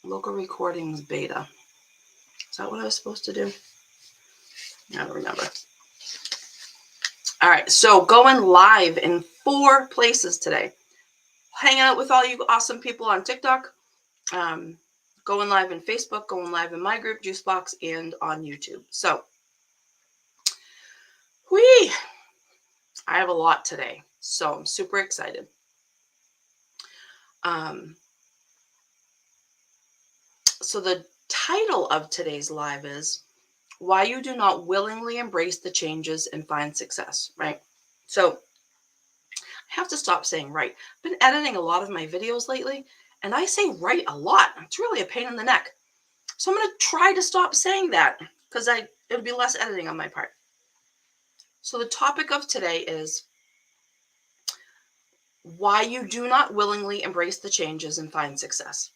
Local recordings beta. Is that what I was supposed to do? I don't remember. All right, so going live in 4 places today. Hanging out with all you awesome people on TikTok. Going live in Facebook, going live in my group, Juicebox, and on YouTube. So, I have a lot today, so I'm super excited. So the title of today's live is Why You Do Not Willingly Embrace the Changes and Find Success, right? So I have to stop saying right. I've been editing a lot of my videos lately, and I say right a lot. It's really a pain in the neck. So I'm going to try to stop saying that because it'll be less editing on my part. So the topic of today is why you do not willingly embrace the changes and find success.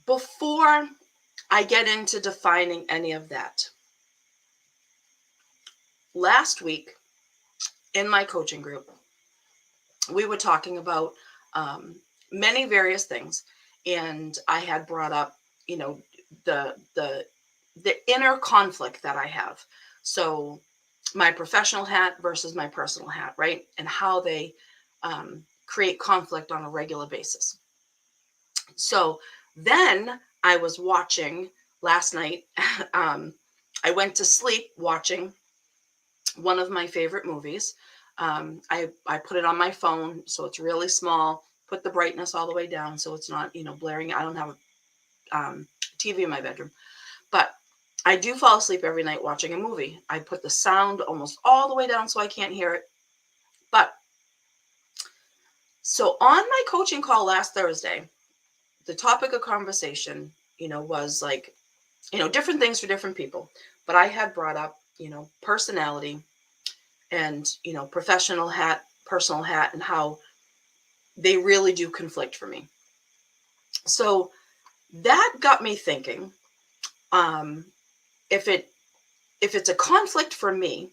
Before I get into defining any of that, last week in my coaching group, we were talking about many various things, and I had brought up, the inner conflict that I have. So my professional hat versus my personal hat, right? And how they create conflict on a regular basis. So then I was watching last night. I went to sleep watching one of my favorite movies. I put it on my phone, so it's really small. Put the brightness all the way down so it's not, blaring. I don't have a TV in my bedroom, but I do fall asleep every night watching a movie. I put the sound almost all the way down so I can't hear it. But so on my coaching call last Thursday, the topic of conversation, was like, different things for different people. But I had brought up, personality and, professional hat, personal hat, and how they really do conflict for me. So that got me thinking, if it's a conflict for me,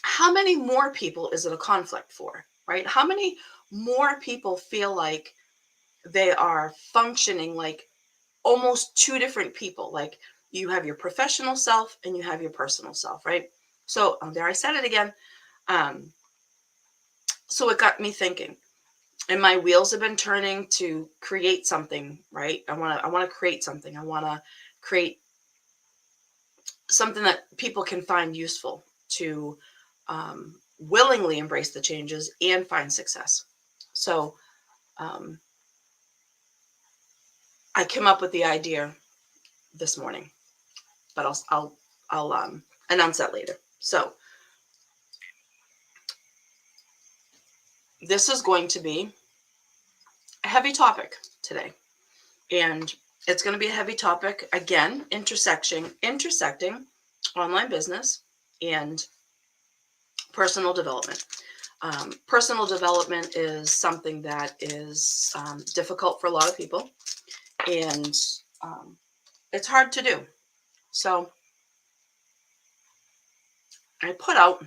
how many more people is it a conflict for, right? How many more people feel like they are functioning like almost 2 different people? Like you have your professional self and you have your personal self, right? So there, I said it again. So it got me thinking, and my wheels have been turning to create something, right? I want to create something. I want to create something that people can find useful to willingly embrace the changes and find success. So I came up with the idea this morning, but I'll announce that later. So this is going to be a heavy topic today, and it's going to be a heavy topic again, intersecting online business and personal development. Personal development is something that is difficult for a lot of people, and it's hard to do. So I put out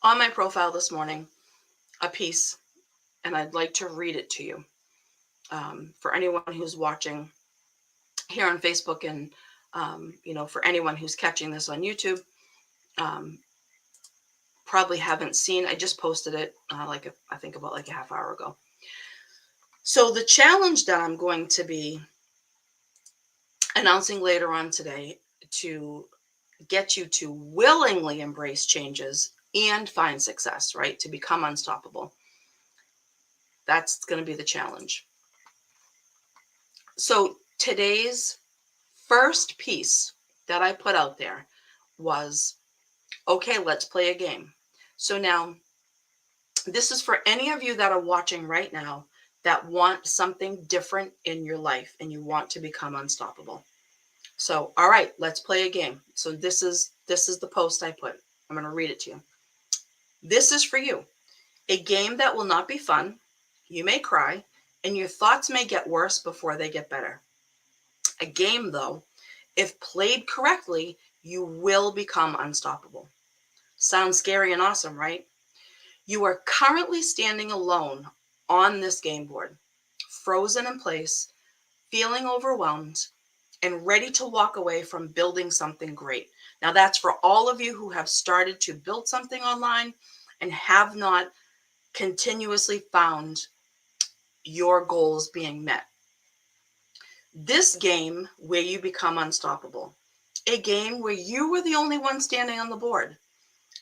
on my profile this morning a piece, and I'd like to read it to you for anyone who's watching here on Facebook, and for anyone who's catching this on YouTube. Probably haven't seen. I just posted it I think about like a half hour ago. So the challenge that I'm going to be announcing later on today to get you to willingly embrace changes and find success, right? To become unstoppable. That's going to be the challenge. So today's first piece that I put out there was, okay, let's play a game. So now this is for any of you that are watching right now that want something different in your life and you want to become unstoppable. So, all right, let's play a game. So this is the post I put. I'm going to read it to you. This is for you. A game that will not be fun. You may cry, and your thoughts may get worse before they get better. A game, though, if played correctly, you will become unstoppable. Sounds scary and awesome, right? You are currently standing alone on this game board. frozen in place, feeling overwhelmed, and ready to walk away from building something great. Now, that's for all of you who have started to build something online and have not continuously found your goals being met. This game where you become unstoppable, a game where you were the only one standing on the board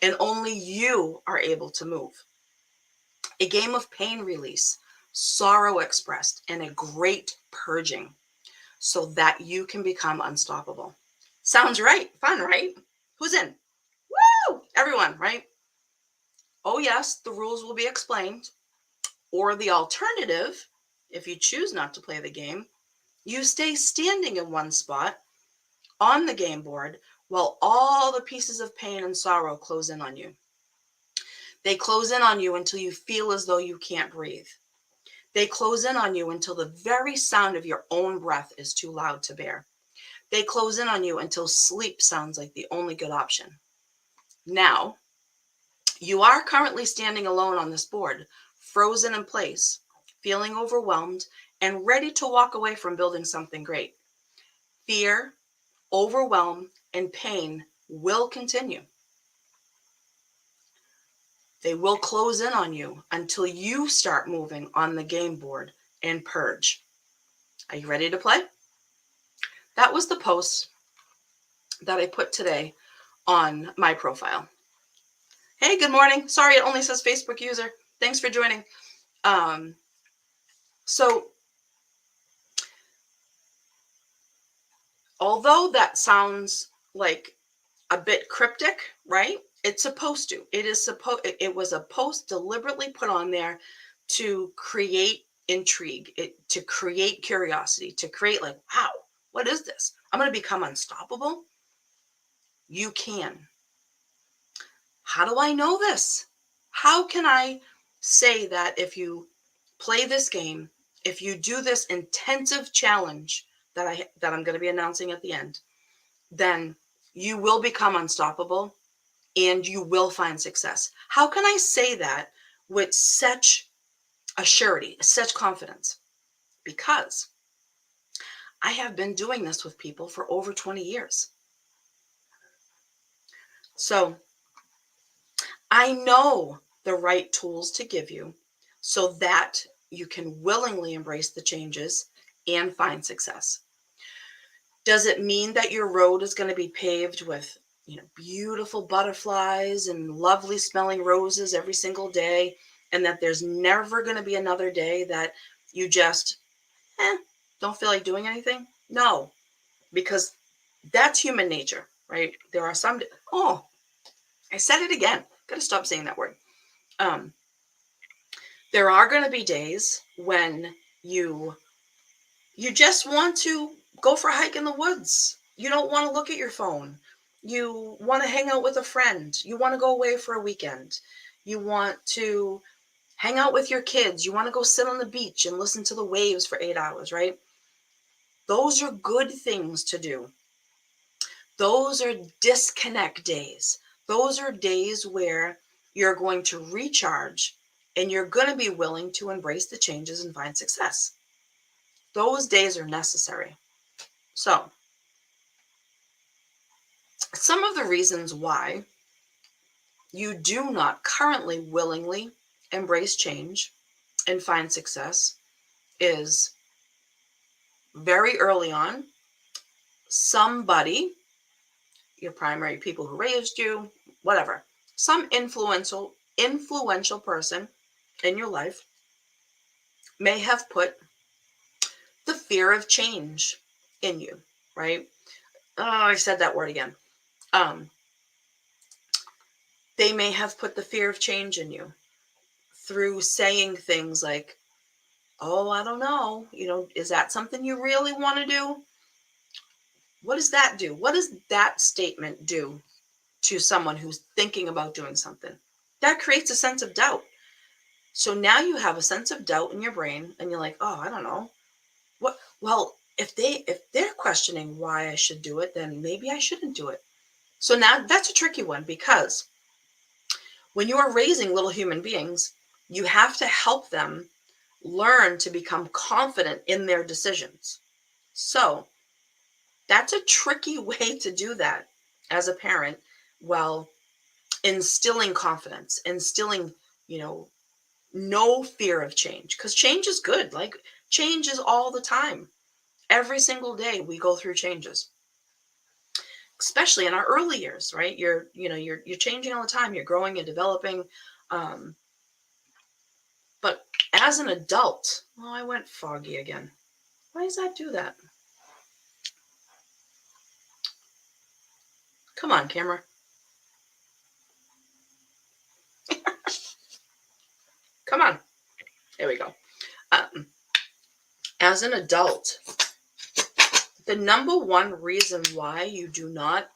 and only you are able to move. A game of pain release, sorrow expressed, and a great purging so that you can become unstoppable. Sounds right. Fun, right? Who's in? Woo! Everyone, right? Oh, yes, the rules will be explained. Or the alternative, if you choose not to play the game, you stay standing in one spot on the game board while all the pieces of pain and sorrow close in on you. They close in on you until you feel as though you can't breathe. They close in on you until the very sound of your own breath is too loud to bear. They close in on you until sleep sounds like the only good option. Now, you are currently standing alone on this board, frozen in place, feeling overwhelmed, and ready to walk away from building something great. Fear, overwhelm, and pain will continue. They will close in on you until you start moving on the game board and purge. Are you ready to play? That was the post that I put today on my profile. Hey, good morning. Sorry, it only says Facebook user. Thanks for joining. So although that sounds like a bit cryptic, right? It's supposed to. It was a post deliberately put on there to create intrigue, to create curiosity, to create like, wow, what is this? I'm going to become unstoppable. You can. How do I know this? How can I say that if you play this game, if you do this intensive challenge that I'm going to be announcing at the end, then you will become unstoppable and you will find success? How can I say that with such a surety, such confidence? Because I have been doing this with people for over 20 years. So I know the right tools to give you so that you can willingly embrace the changes and find success. Does it mean that your road is going to be paved with, beautiful butterflies and lovely smelling roses every single day, and that there's never going to be another day that you just don't feel like doing anything? No, because that's human nature, right? There are some, I said it again. Got to stop saying that word. There are going to be days when you just want to go for a hike in the woods. You don't want to look at your phone. You want to hang out with a friend. You want to go away for a weekend. You want to hang out with your kids. You want to go sit on the beach and listen to the waves for 8 hours, right? Those are good things to do. Those are disconnect days. Those are days where you're going to recharge and you're going to be willing to embrace the changes and find success. Those days are necessary. So, some of the reasons why you do not currently willingly embrace change and find success is very early on, somebody, your primary people who raised you, whatever, some influential person in your life may have put the fear of change in you, right? Oh, I said that word again. They may have put the fear of change in you through saying things like, oh, I don't know, is that something you really want to do? What does that do? What does that statement do to someone who's thinking about doing something? That creates a sense of doubt. So now you have a sense of doubt in your brain and you're like, oh, I don't know. What? Well, if they're questioning why I should do it, then maybe I shouldn't do it. So now that's a tricky one, because when you are raising little human beings, you have to help them learn to become confident in their decisions. So that's a tricky way to do that as a parent, while instilling confidence, instilling, you know, no fear of change, because change is good. Like, change is all the time. Every single day we go through changes, especially in our early years, right? You're changing all the time. You're growing and developing. Um, but as an adult, oh, I went foggy again. Why does that do that? Come on, camera. Come on. There we go. Um, as an adult, the number one reason why you do not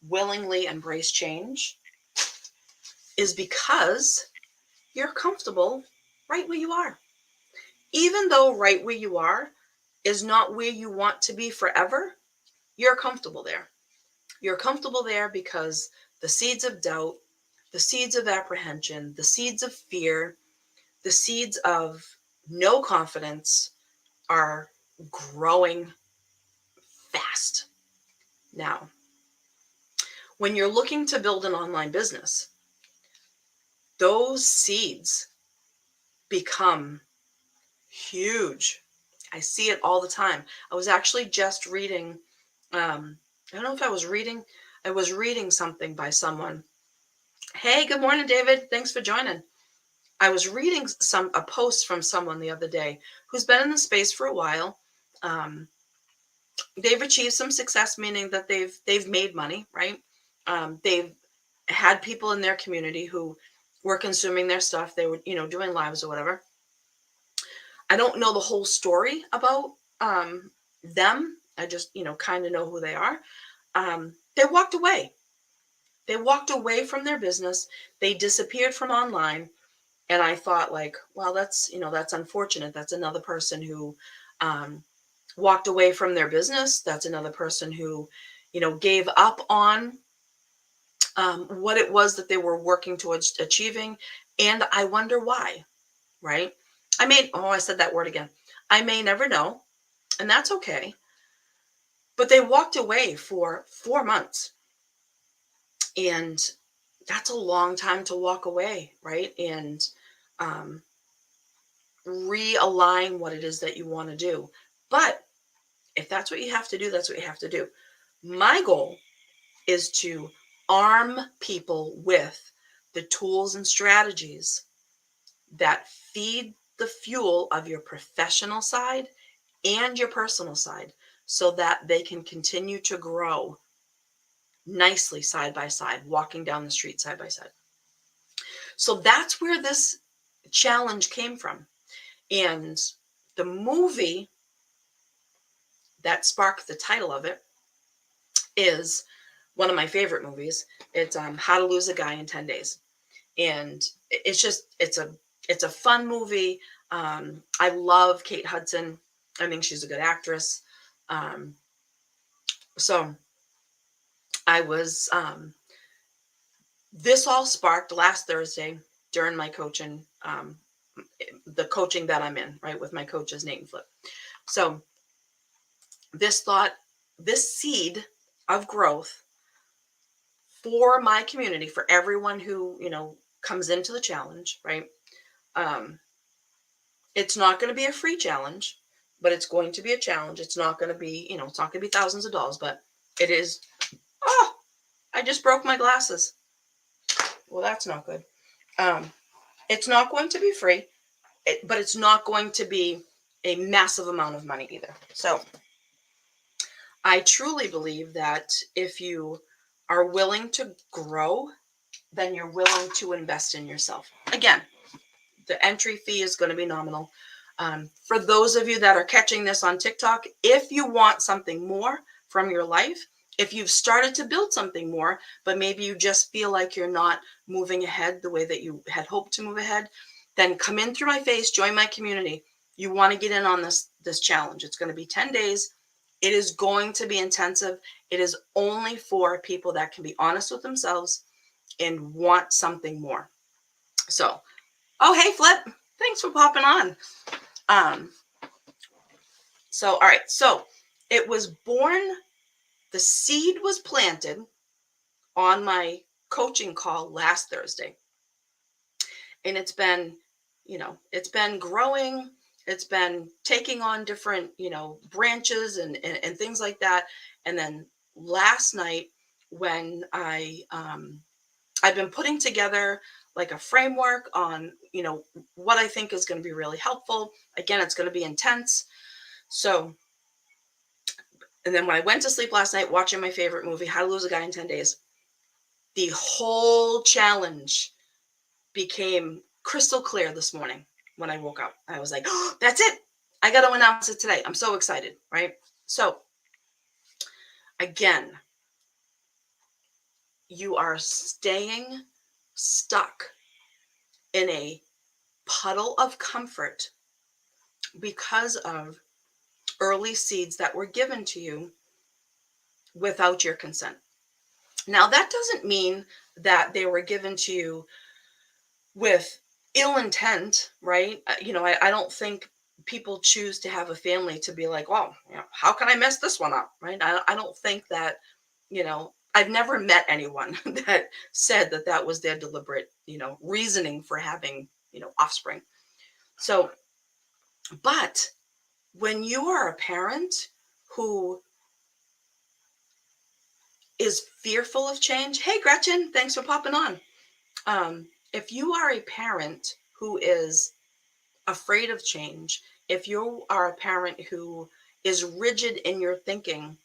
willingly embrace change is because you're comfortable right where you are. Even though right where you are is not where you want to be forever, you're comfortable there. You're comfortable there because the seeds of doubt, the seeds of apprehension, the seeds of fear, the seeds of no confidence are growing fast. Now, when you're looking to build an online business, those seeds become huge. I see it all the time. I was actually just reading, I don't know if I was reading something by someone. Hey, good morning, David. Thanks for joining. I was reading a post from someone the other day who's been in the space for a while. Um, they've achieved some success, meaning that they've made money, right? They've had people in their community who were consuming their stuff. They were, doing lives or whatever. I don't know the whole story about them. I just, kind of know who they are. They walked away. They walked away from their business. They disappeared from online. And I thought, like, well, that's unfortunate. That's another person who um, walked away from their business. That's another person who, gave up on what it was that they were working towards achieving. And I wonder why, right? I said that word again. I may never know, and that's okay. But they walked away for 4 months. And that's a long time to walk away, right? And um, realign what it is that you want to do. But if that's what you have to do, that's what you have to do. My goal is to arm people with the tools and strategies that feed the fuel of your professional side and your personal side, so that they can continue to grow nicely side by side, walking down the street side by side. So that's where this challenge came from. And the movie that sparked the title of it is one of my favorite movies. It's How to Lose a Guy in 10 Days. And it's a fun movie. I love Kate Hudson. I think she's a good actress. So I was this all sparked last Thursday during my coaching, the coaching that I'm in, right, with my coaches, Nate and Flip. So this seed of growth for my community, for everyone who, comes into the challenge, right? It's not going to be a free challenge, but it's going to be a challenge. It's not going to be, it's not going to be thousands of dollars, but it is. Oh, I just broke my glasses. Well, that's not good. It's not going to be free, but it's not going to be a massive amount of money either. So I truly believe that if you are willing to grow, then you're willing to invest in yourself. Again, the entry fee is going to be nominal. For those of you that are catching this on TikTok, if you want something more from your life, if you've started to build something more, but maybe you just feel like you're not moving ahead the way that you had hoped to move ahead, then come in through my face, join my community. You want to get in on this challenge. It's going to be 10 days. It is going to be intensive. It is only for people that can be honest with themselves and want something more. So, oh, hey, Flip. Thanks for popping on. So, all right. So it was born, the seed was planted on my coaching call last Thursday. And it's been, it's been growing. It's been taking on different, branches and things like that. And then last night when I've been putting together like a framework on, what I think is going to be really helpful. Again, it's going to be intense. So, and then when I went to sleep last night watching my favorite movie, How to Lose a Guy in 10 Days, the whole challenge became crystal clear this morning when I woke up. I was like, oh, that's it. I got to announce it today. I'm so excited, right? So, again, you are staying stuck in a puddle of comfort because of early seeds that were given to you without your consent. Now, that doesn't mean that they were given to you with ill intent, right? I don't think people choose to have a family to be like, well, how can I mess this one up, right? I don't think that, I've never met anyone that said that that was their deliberate, reasoning for having, offspring. So, but when you are a parent who is fearful of change, hey, Gretchen, thanks for popping on. If you are a parent who is afraid of change, if you are a parent who is rigid in your thinking,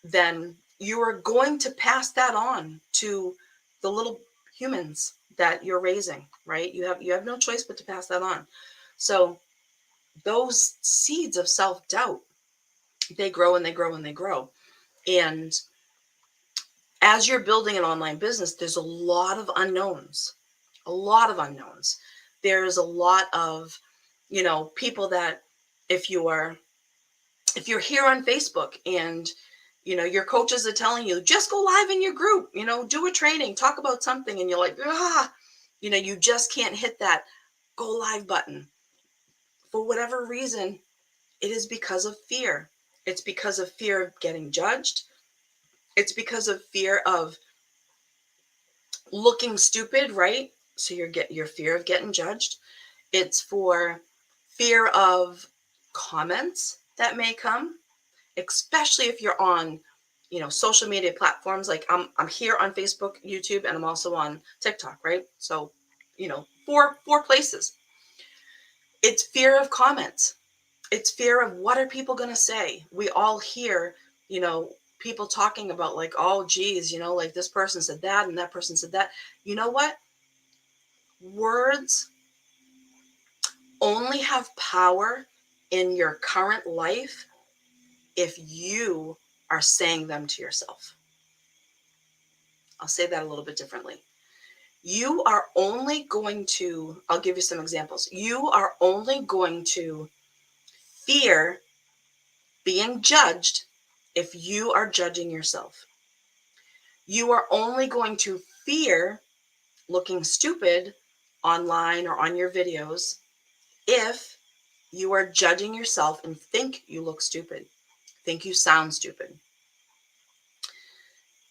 then you are going to pass that on to the little humans that you're raising, right? You have no choice but to pass that on. So those seeds of self-doubt, they grow and they grow and they grow. And as you're building an online business, there's a lot of unknowns, a lot of unknowns. There's a lot of, people that if you're here on Facebook and, your coaches are telling you, just go live in your group, do a training, talk about something. And you're like, you just can't hit that go live button. For whatever reason, it is because of fear. It's because of fear of getting judged. It's because of fear of looking stupid, right? So your fear of getting judged. It's for fear of comments that may come, especially if you're on, social media platforms. Like I'm here on Facebook, YouTube, and I'm also on TikTok, right? So, four places. It's fear of comments. It's fear of what are people going to say? We all hear, people talking about like, oh, geez, like this person said that and that person said that. You know what? Words only have power in your current life if you are saying them to yourself. I'll say that a little bit differently. You are only going to, I'll give you some examples. You are only going to fear being judged if you are judging yourself. You are only going to fear looking stupid online or on your videos if you are judging yourself and think you look stupid, think you sound stupid.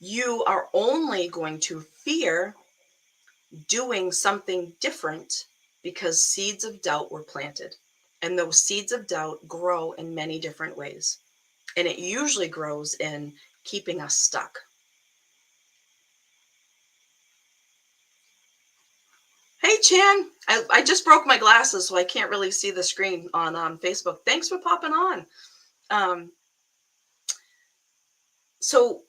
You are only going to fear doing something different because seeds of doubt were planted. And those seeds of doubt grow in many different ways. And it usually grows in keeping us stuck. Hey, Chan, I just broke my glasses, so I can't really see the screen on Facebook. Thanks for popping on. So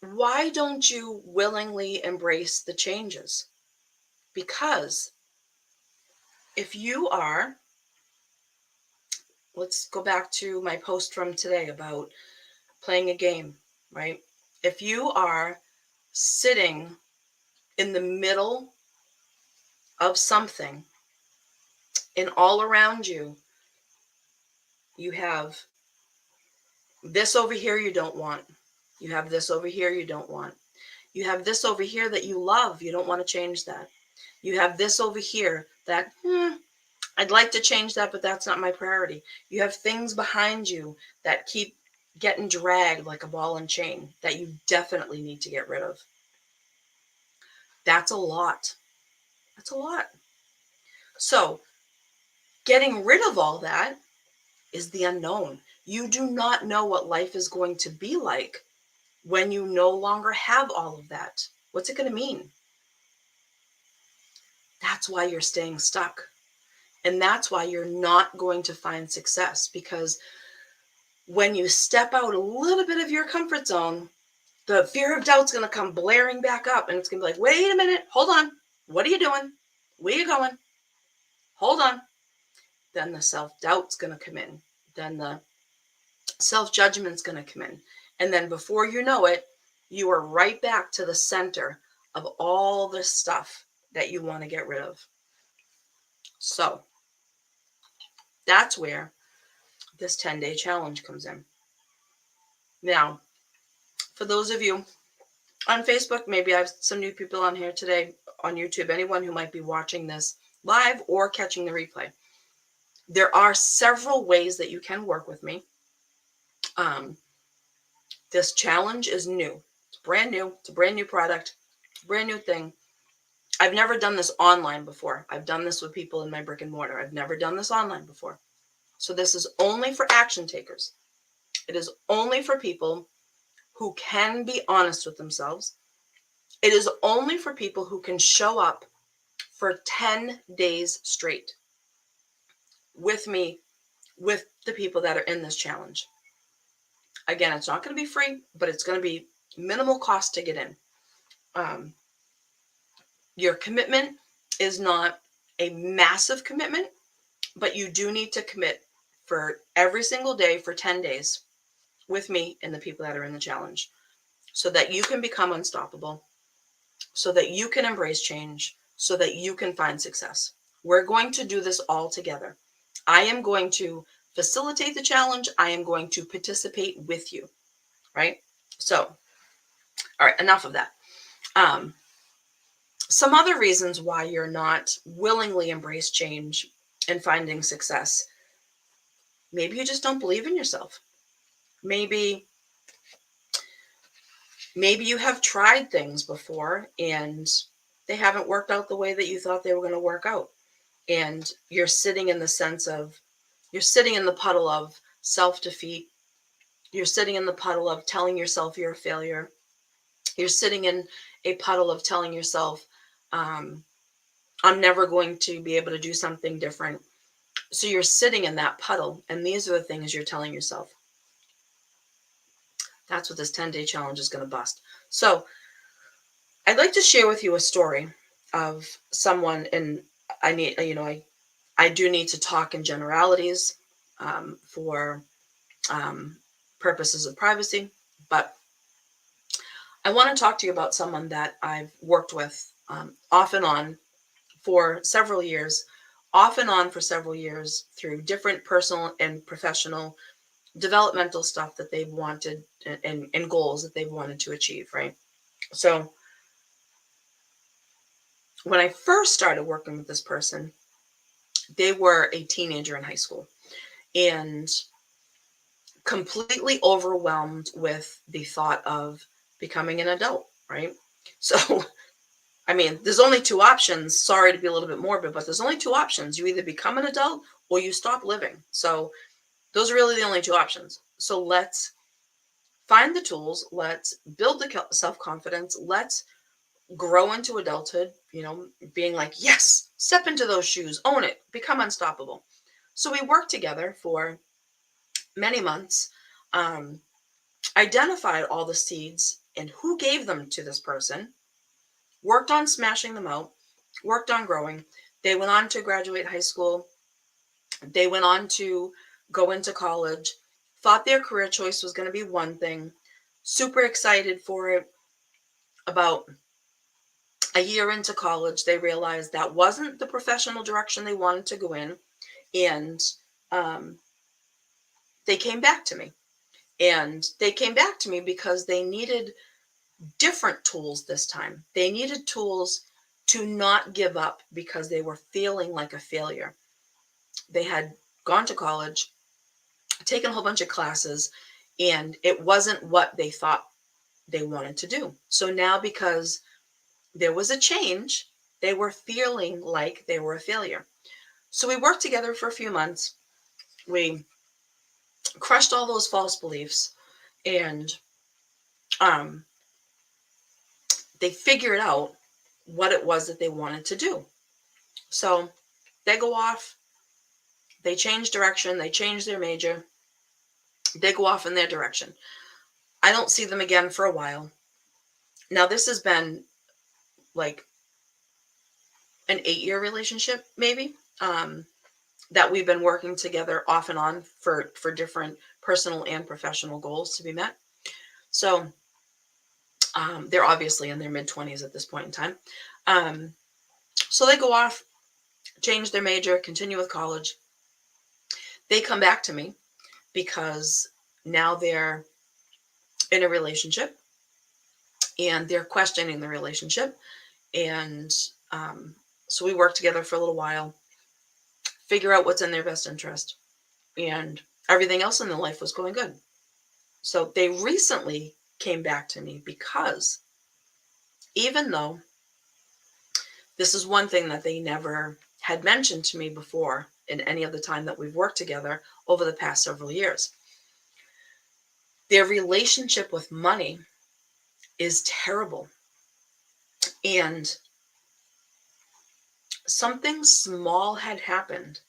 why don't you willingly embrace the changes? Because if you are, let's go back to my post from today about playing a game, right? If you are sitting in the middle of something and all around you, you have this over here you don't want. You have this over here you don't want. You have this over here that you love. You don't want to change that. You have this over here that I'd like to change that, but that's not my priority. You have things behind you that keep getting dragged like a ball and chain that you definitely need to get rid of. That's a lot. That's a lot. So, getting rid of all that is the unknown. You do not know what life is going to be like when you no longer have all of that. What's it going to mean? That's why you're staying stuck. And that's why you're not going to find success, because when you step out a little bit of your comfort zone, the fear of doubt's going to come blaring back up, and it's going to be like, wait a minute, hold on. What are you doing? Where are you going? Hold on. Then the self-doubt's going to come in. Then the self-judgment's going to come in. And then before you know it, you are right back to the center of all the stuff that you want to get rid of. So that's where this 10-day challenge comes in. Now, for those of you on Facebook, maybe I have some new people on here today, on YouTube, anyone who might be watching this live or catching the replay. There are several ways that you can work with me. This challenge is new. It's brand new. It's a brand new product, brand new thing. I've never done this online before. I've done this with people in my brick and mortar. I've never done this online before. So this is only for action takers. It is only for people who can be honest with themselves. It is only for people who can show up for 10 days straight with me, with the people that are in this challenge. Again, it's not going to be free, but it's going to be minimal cost to get in. Your commitment is not a massive commitment, but you do need to commit for every single day for 10 days with me and the people that are in the challenge, so that you can become unstoppable, so that you can embrace change, so that you can find success. We're going to do this all together. I am going to facilitate the challenge. I am going to participate with you, right? So, all right, enough of that. Some other reasons why you're not willingly embrace change and finding success. Maybe you just don't believe in yourself. Maybe you have tried things before and they haven't worked out the way that you thought they were going to work out. And you're sitting in the puddle of self-defeat. You're sitting in the puddle of telling yourself you're a failure. You're sitting in a puddle of telling yourself, I'm never going to be able to do something different. So you're sitting in that puddle, and these are the things you're telling yourself. That's what this 10-day challenge is going to bust. So I'd like to share with you a story of someone, and I do need to talk in generalities for purposes of privacy, but I want to talk to you about someone that I've worked with off and on for several years through different personal and professional developmental stuff that they've wanted and goals that they've wanted to achieve, right? So when I first started working with this person, they were a teenager in high school and completely overwhelmed with the thought of becoming an adult, right? So, I mean, there's only two options. Sorry to be a little bit morbid, but there's only two options. You either become an adult or you stop living. So those are really the only two options. So let's find the tools. Let's build the self-confidence. Let's grow into adulthood, being like, yes, step into those shoes, own it, become unstoppable. So we worked together for many months, identified all the seeds and who gave them to this person, worked on smashing them out, worked on growing. They went on to graduate high school. They went on to go into college, thought their career choice was going to be one thing, super excited for it. About a year into college, they realized that wasn't the professional direction they wanted to go in. And they came back to me. And they came back to me because they needed different tools this time. They needed tools to not give up because they were feeling like a failure. They had gone to college, taken a whole bunch of classes, and it wasn't what they thought they wanted to do. So now, because there was a change, they were feeling like they were a failure. So we worked together for a few months. We crushed all those false beliefs, and um, they figured out what it was that they wanted to do. So they go off, they change direction, they change their major, they go off in their direction. I don't see them again for a while. Now, this has been like an 8-year relationship, maybe, that we've been working together off and on for different personal and professional goals to be met. So they're obviously in their mid-20s at this point in time. So they go off, change their major, continue with college. They come back to me because now they're in a relationship and they're questioning the relationship. And so we work together for a little while, figure out what's in their best interest, and everything else in their life was going good. So they recently came back to me because even though this is one thing that they never had mentioned to me before in any of the time that we've worked together over the past several years, their relationship with money is terrible. And something small had happened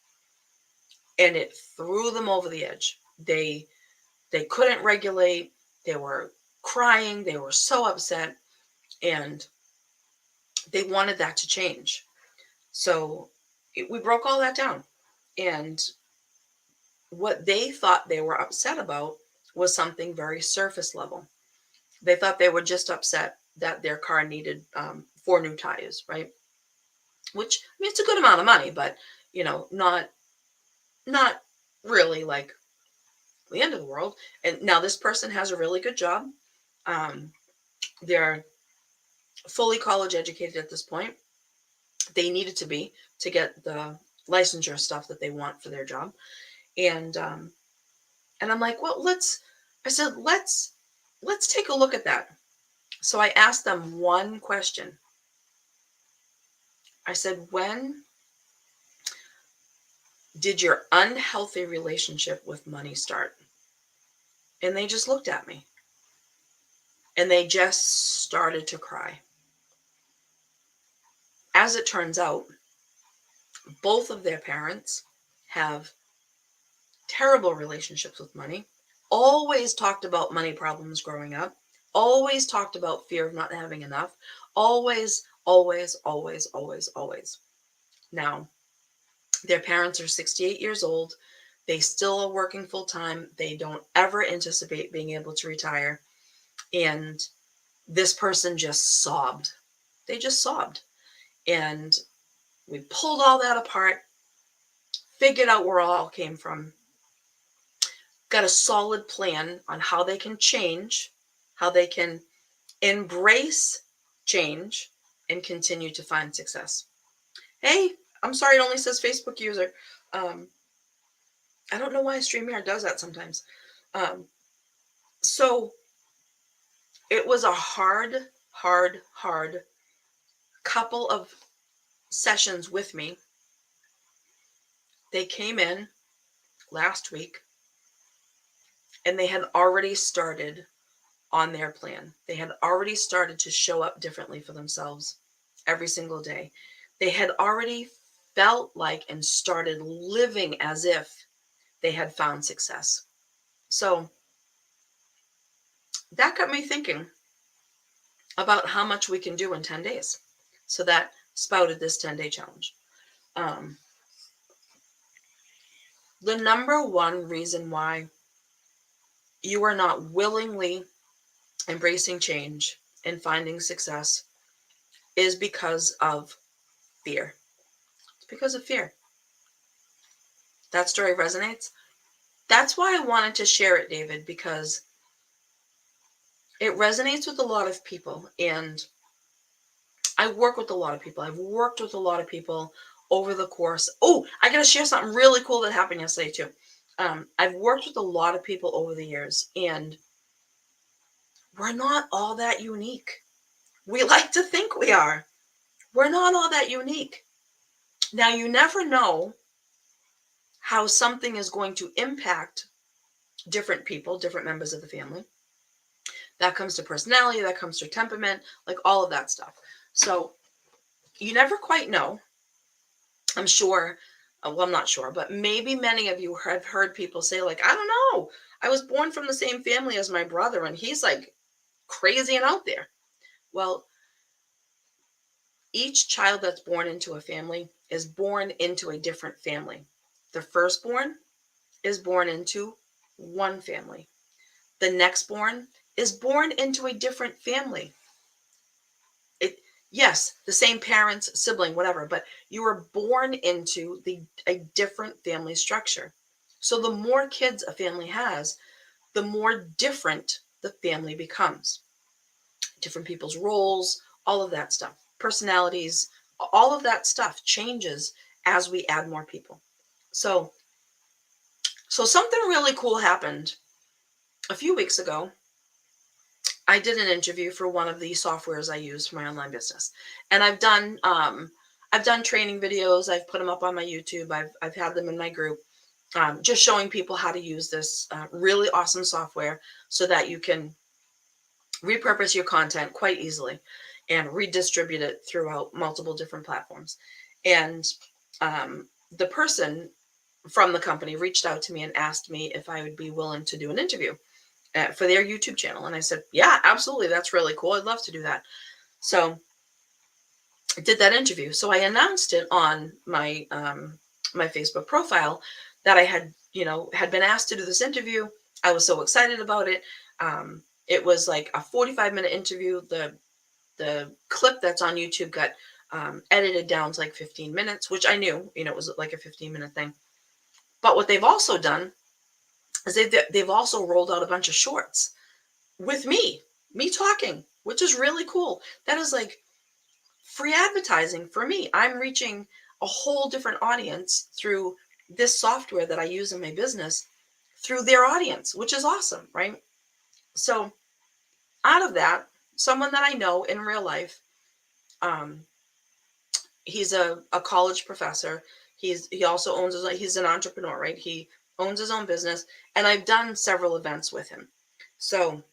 and it threw them over the edge. They couldn't regulate. They were crying. They were so upset, and they wanted that to change. So we broke all that down. And what they thought they were upset about was something very surface level. They thought they were just upset that their car needed 4 new tires, right? Which, I mean, it's a good amount of money, but not really like the end of the world. And now this person has a really good job. They're fully college educated at this point. They needed to be to get the licensure stuff that they want for their job. And I'm like, well, I said, let's take a look at that. So I asked them one question. I said, when did your unhealthy relationship with money start? And they just looked at me and they just started to cry. As it turns out, both of their parents have terrible relationships with money, always talked about money problems growing up, always talked about fear of not having enough, always, always, always, always, always. Now, their parents are 68 years old. They still are working full time. They don't ever anticipate being able to retire. And this person just sobbed. They just sobbed. And we pulled all that apart, figured out where it all came from, got a solid plan on how they can change, how they can embrace change and continue to find success. Hey, I'm sorry, it only says Facebook user. I don't know why StreamYard does that sometimes. So it was a hard couple of sessions with me. They came in last week and they had already started on their plan. They had already started to show up differently for themselves every single day. They had already felt like and started living as if they had found success. So that got me thinking about how much we can do in 10 days. So that spouted this 10-day challenge. The number one reason why you are not willingly embracing change and finding success is because of fear. It's because of fear. That story resonates. That's why I wanted to share it, David, because it resonates with a lot of people. And I work with a lot of people. I've worked with a lot of people over the course. Oh, I got to share something really cool that happened yesterday too. I've worked with a lot of people over the years, and we're not all that unique. We like to think we are. We're not all that unique. Now, you never know how something is going to impact different people, different members of the family. That comes to personality, that comes to temperament, like all of that stuff. So you never quite know. I'm sure, well, I'm not sure, but maybe many of you have heard people say, like, I don't know, I was born from the same family as my brother, and he's like crazy and out there. Well, each child that's born into a family is born into a different family. The firstborn is born into one family. The next born is born into a different family. Yes, the same parents, sibling, whatever, but you were born into a different family structure. So the more kids a family has, the more different the family becomes. Different people's roles, all of that stuff, personalities, all of that stuff changes as we add more people. So something really cool happened a few weeks ago. I did an interview for one of the softwares I use for my online business, and I've done training videos. I've put them up on my YouTube. I've had them in my group, just showing people how to use this really awesome software so that you can repurpose your content quite easily and redistribute it throughout multiple different platforms. And the person from the company reached out to me and asked me if I would be willing to do an interview for their YouTube channel. And I said, yeah, absolutely. That's really cool. I'd love to do that. So I did that interview. So I announced it on my my Facebook profile that I had been asked to do this interview. I was so excited about it. It was like a 45-minute interview. The clip that's on YouTube got edited down to like 15 minutes, which I knew, it was like a 15-minute thing. But what they've also done is they've also rolled out a bunch of shorts with me talking, which is really cool. That is like free advertising for me. I'm reaching a whole different audience through this software that I use in my business through their audience, which is awesome, right? So out of that, someone that I know in real life, he's a college professor. He also owns he's an entrepreneur, right? He owns his own business, and I've done several events with him. So,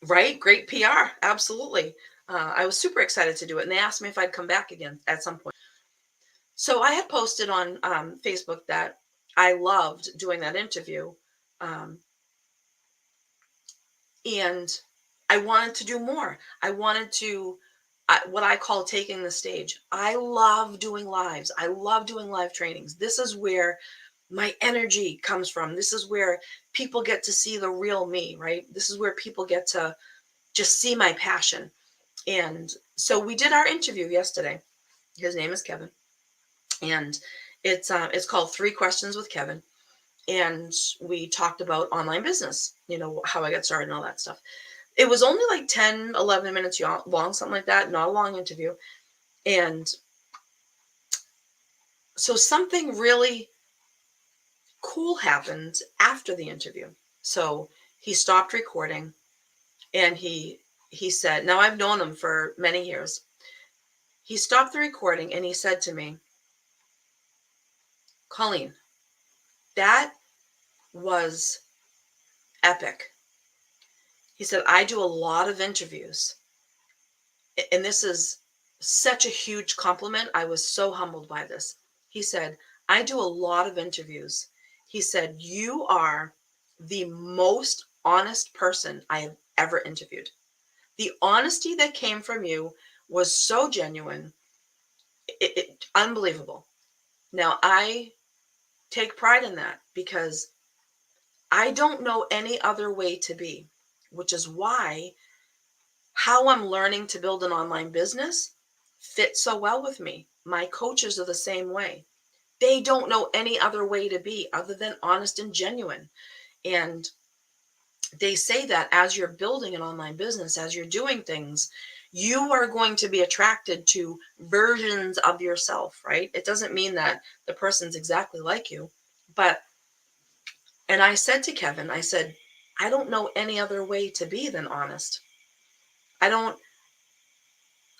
right, great PR, absolutely. I was super excited to do it, and they asked me if I'd come back again at some point. So I had posted on Facebook that I loved doing that interview, and I wanted to do more. I wanted to what I call taking the stage. I love doing lives. I love doing live trainings. This is where my energy comes from. This is where people get to see the real me, right? This is where people get to just see my passion. And so we did our interview yesterday. His name is Kevin, and it's called 3 Questions with Kevin. And we talked about online business, how I got started and all that stuff. It was only like 10, 11 minutes long, something like that. Not a long interview. And so something really cool happened after the interview. So he stopped recording, and he said, now I've known him for many years. He stopped the recording and he said to me, Colleen, that was epic. He said, I do a lot of interviews, and this is such a huge compliment. I was so humbled by this. He said, I do a lot of interviews. He said, you are the most honest person I have ever interviewed. The honesty that came from you was so genuine, unbelievable. Now, I take pride in that because I don't know any other way to be, which is why how I'm learning to build an online business fits so well with me. My coaches are the same way. They don't know any other way to be other than honest and genuine. And they say that as you're building an online business, as you're doing things, You are going to be attracted to versions of yourself, right? It doesn't mean that the person's exactly like you, but, and I said to Kevin, I said, I don't know any other way to be than honest. I don't,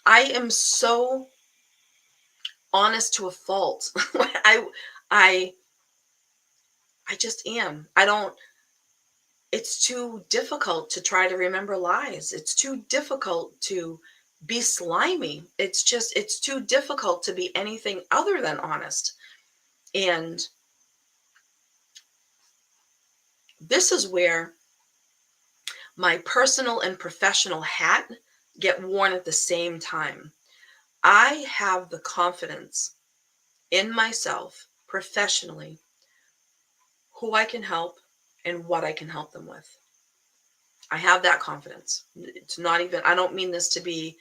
I am so honest to a fault. I, I just am. I don't, it's too difficult to try to remember lies. It's too difficult to be slimy. It's just, it's too difficult to be anything other than honest. And this is where my personal and professional hat get worn at the same time. I have the confidence in myself professionally, who I can help and what I can help them with. I have that confidence. It's not even, I don't mean this to be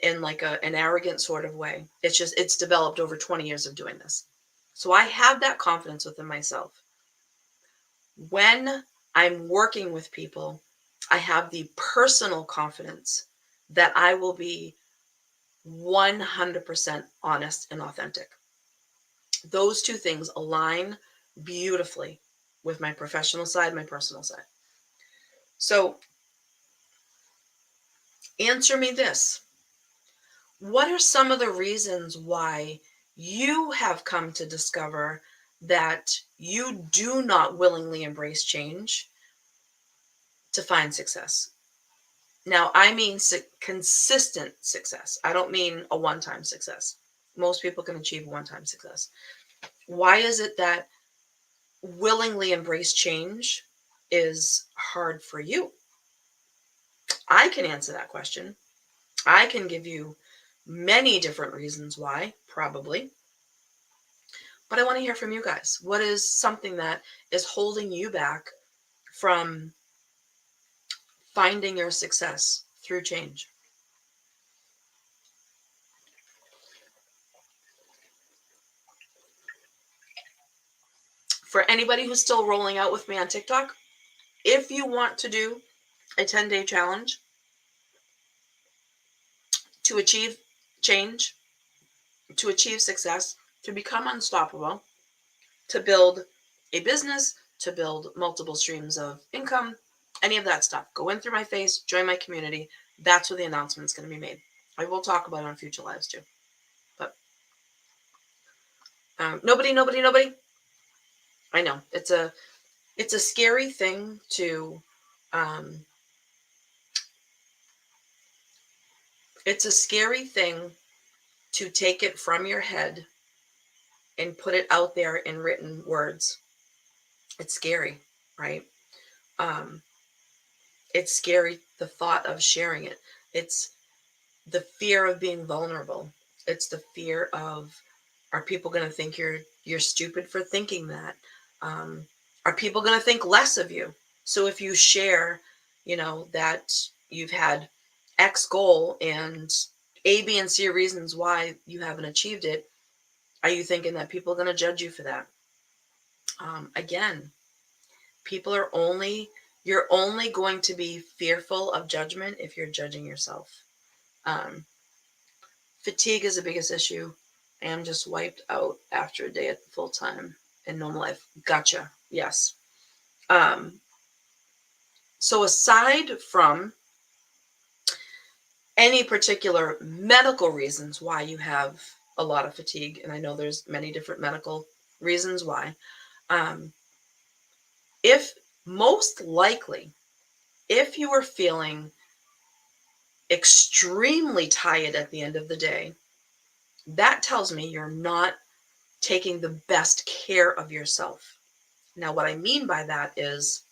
in like an arrogant sort of way. It's just, it's developed over 20 years of doing this. So I have that confidence within myself. When I'm working with people, I have the personal confidence that I will be 100% honest and authentic. Those two things align beautifully with my professional side, my personal side. So answer me this. What are some of the reasons why you have come to discover that you do not willingly embrace change to find success? Now, I mean consistent success. I don't mean a one-time success. Most people can achieve one-time success. Why is it that willingly embrace change is hard for you? I can answer that question. I can give you many different reasons why, probably. But I want to hear from you guys. What is something that is holding you back from finding your success through change? For anybody who's still rolling out with me on TikTok, if you want to do a 10-day challenge to achieve change, to achieve success, to become unstoppable, to build a business, to build multiple streams of income, any of that stuff, go in through my face, join my community. That's where the announcement's going to be made. I will talk about it on future lives too. But nobody. I know it's a scary thing to um, it's a scary thing to take it from your head and put it out there in written words. It's scary, right? Um, it's scary, the thought of sharing it. It's the fear of being vulnerable. It's the fear of, are people going to think you're stupid for thinking that? Um, are people going to think less of you? So if you share, that you've had X goal and A, B, and C reasons why you haven't achieved it, are you thinking that people are going to judge you for that? Again, people are only, you're only going to be fearful of judgment if you're judging yourself. Um, Fatigue is the biggest issue. I am just wiped out after a day at full time in normal life. Gotcha. Yes. Um, so aside from any particular medical reasons why you have a lot of fatigue, and I know there's many different medical reasons why, um, if most likely, if you are feeling extremely tired at the end of the day, that tells me you're not taking the best care of yourself. Now, what I mean by that is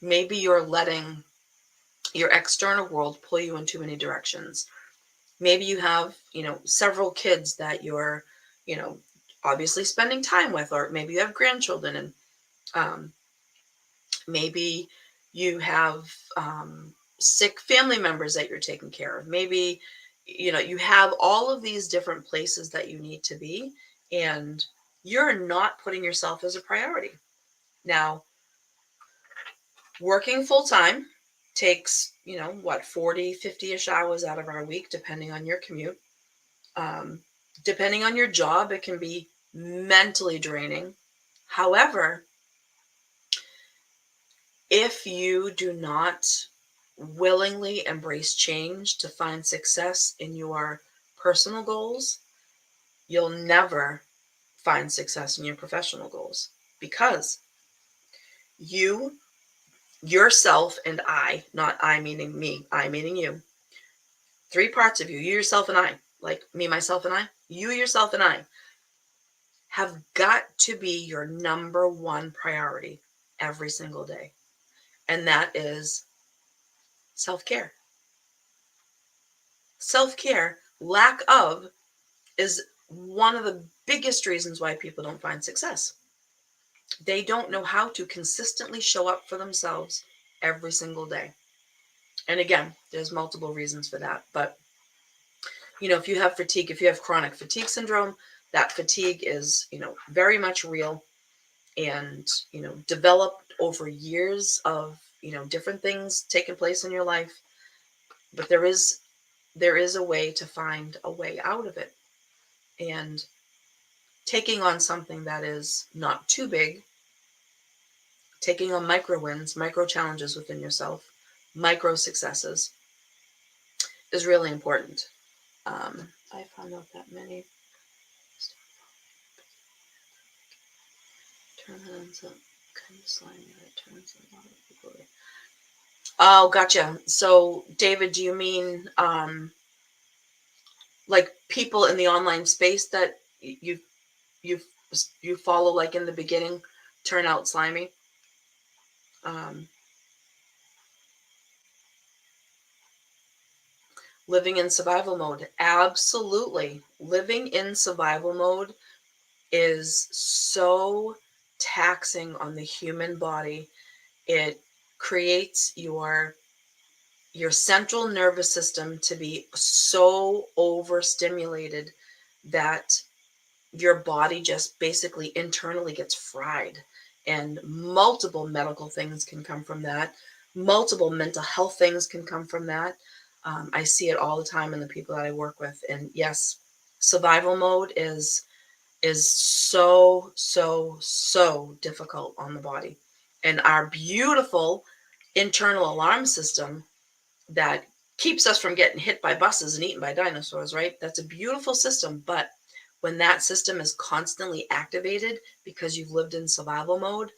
maybe you're letting your external world pull you in too many directions. Maybe you have, several kids that you're, you know, obviously spending time with, or maybe you have grandchildren, and um, maybe you have sick family members that you're taking care of. Maybe, you have all of these different places that you need to be, and you're not putting yourself as a priority. Now, working full time takes, 40, 50-ish hours out of our week, depending on your commute. Depending on your job, it can be mentally draining. However, if you do not willingly embrace change to find success in your personal goals, you'll never find success in your professional goals, because you, yourself, and I, not I meaning me, I meaning you, three parts of you, yourself, and I, like me, myself, and I, you, yourself, and I, have got to be your number one priority every single day. And that is self-care. Self-care, lack of, is one of the biggest reasons why people don't find success. They don't know how to consistently show up for themselves every single day. And again, there's multiple reasons for that. But, if you have fatigue, if you have chronic fatigue syndrome, that fatigue is, very much real, and, developed over years of, different things taking place in your life. But there is a way to find a way out of it. And taking on something that is not too big, taking on micro wins, micro challenges within yourself, micro successes, is really important. I found out that many turns up kind of slimy that turns a lot of people. Oh, gotcha. So, David, do you mean like people in the online space that you you follow, like in the beginning, turn out slimy? Living in survival mode. Absolutely. Living in survival mode is so taxing on the human body. It creates your central nervous system to be so overstimulated that your body just basically internally gets fried. And multiple medical things can come from that. Multiple mental health things can come from that. I see it all the time in the people that I work with. And yes, survival mode is so, so, so difficult on the body. And our beautiful internal alarm system that keeps us from getting hit by buses and eaten by dinosaurs, right? That's a beautiful system. But when that system is constantly activated because you've lived in survival mode,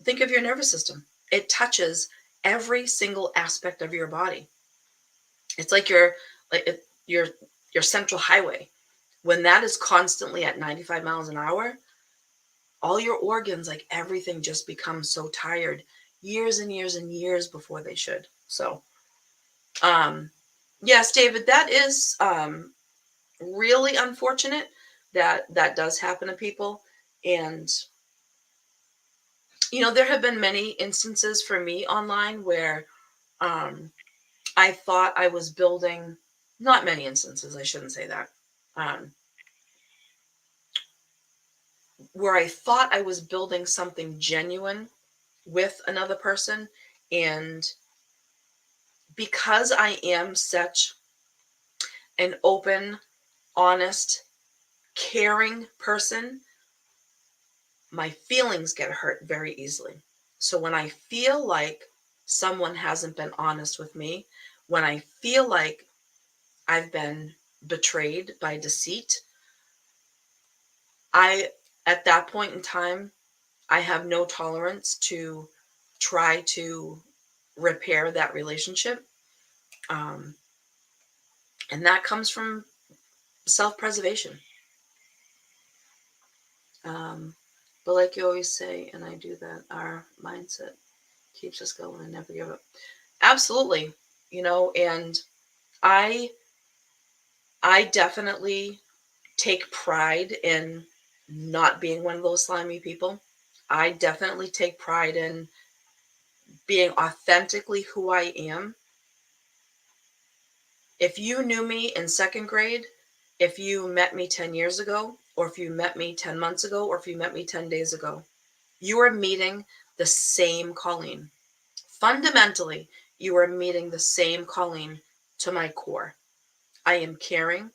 think of your nervous system. It touches every single aspect of your body. It's like your central highway. When that is constantly at 95 miles an hour, all your organs, like everything, just becomes so tired years and years and years before they should. So, yes, David, that is really unfortunate that does happen to people. And, there have been many instances for me online where I thought I was building, not many instances, I shouldn't say that, um, where I thought I was building something genuine with another person. And because I am such an open, honest, caring person, my feelings get hurt very easily. So when I feel like someone hasn't been honest with me, when I feel like I've been betrayed by deceit, at that point in time, I have no tolerance to try to repair that relationship. Um, and that comes from self-preservation. But like you always say, and I do that, our mindset keeps us going and never give up. Absolutely. And I definitely take pride in not being one of those slimy people. I definitely take pride in being authentically who I am. If you knew me in second grade, if you met me 10 years ago, or if you met me 10 months ago, or if you met me 10 days ago, you are meeting the same Colleen Fundamentally, you are meeting the same calling to my core. I am caring,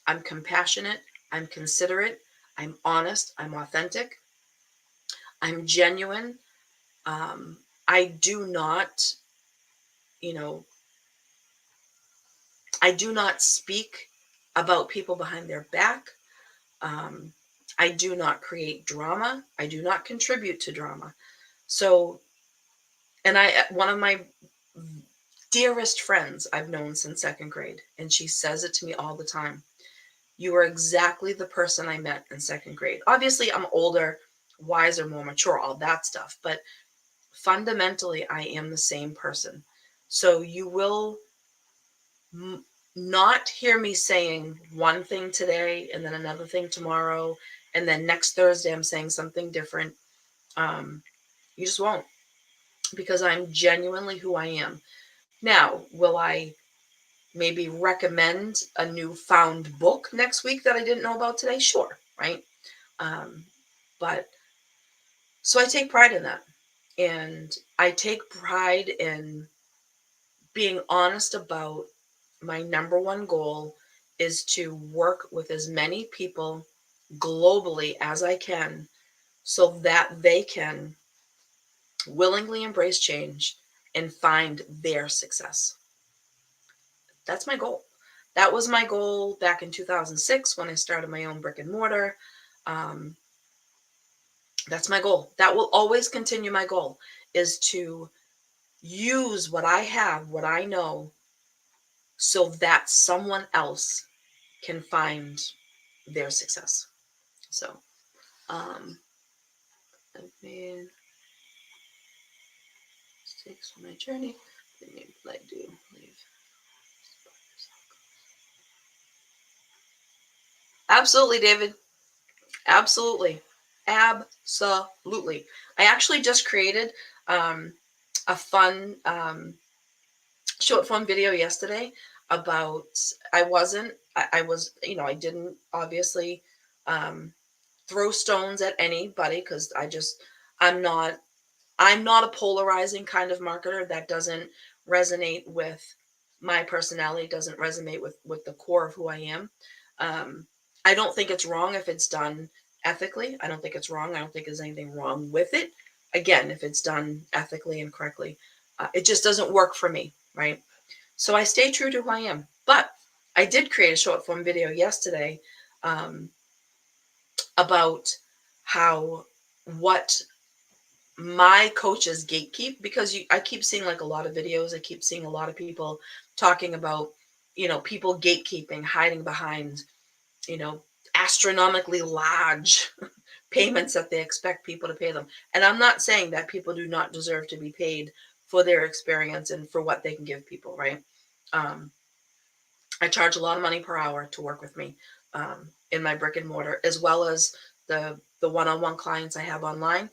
I'm compassionate, I'm considerate, I'm honest, I'm authentic, I'm genuine. I do not, you know, I do not speak about people behind their back. Um, I do not create drama. I do not contribute to drama. So, and one of my dearest friends I've known since second grade, and she says it to me all the time. You are exactly the person I met in second grade. Obviously, I'm older, wiser, more mature, all that stuff, but fundamentally, I am the same person. So you will not hear me saying one thing today and then another thing tomorrow, and then next Thursday I'm saying something different. You just won't, because I'm genuinely who I am. Now, will I maybe recommend a new found book next week that I didn't know about today? Sure, right? Um, but so I take pride in that. And I take pride in being honest about my number one goal is to work with as many people globally as I can so that they can willingly embrace change and find their success. That's my goal. That was my goal back in 2006 when I started my own brick and mortar. Um, that's my goal. That will always continue. My goal is to use what I have, what I know, so that someone else can find their success. So, um, I made mistakes on my journey. I do leave. Absolutely, David. Absolutely. Absolutely. I actually just created um, a fun short form video yesterday about I was, I didn't obviously um, throw stones at anybody because I'm not I'm not a polarizing kind of marketer. That doesn't resonate with my personality, doesn't resonate with the core of who I am. Um, I don't think it's wrong if it's done ethically. I don't think it's wrong. I don't think there's anything wrong with it. Again, if it's done ethically and correctly, it just doesn't work for me, right? So I stay true to who I am. But I did create a short form video yesterday um, about how what my coaches gatekeep, because I keep seeing like a lot of videos. I keep seeing a lot of people talking about, people gatekeeping, hiding behind, you know, astronomically large payments that they expect people to pay them. And I'm not saying that people do not deserve to be paid for their experience and for what they can give people, right? Um, I charge a lot of money per hour to work with me in my brick and mortar, as well as the one-on-one clients I have online.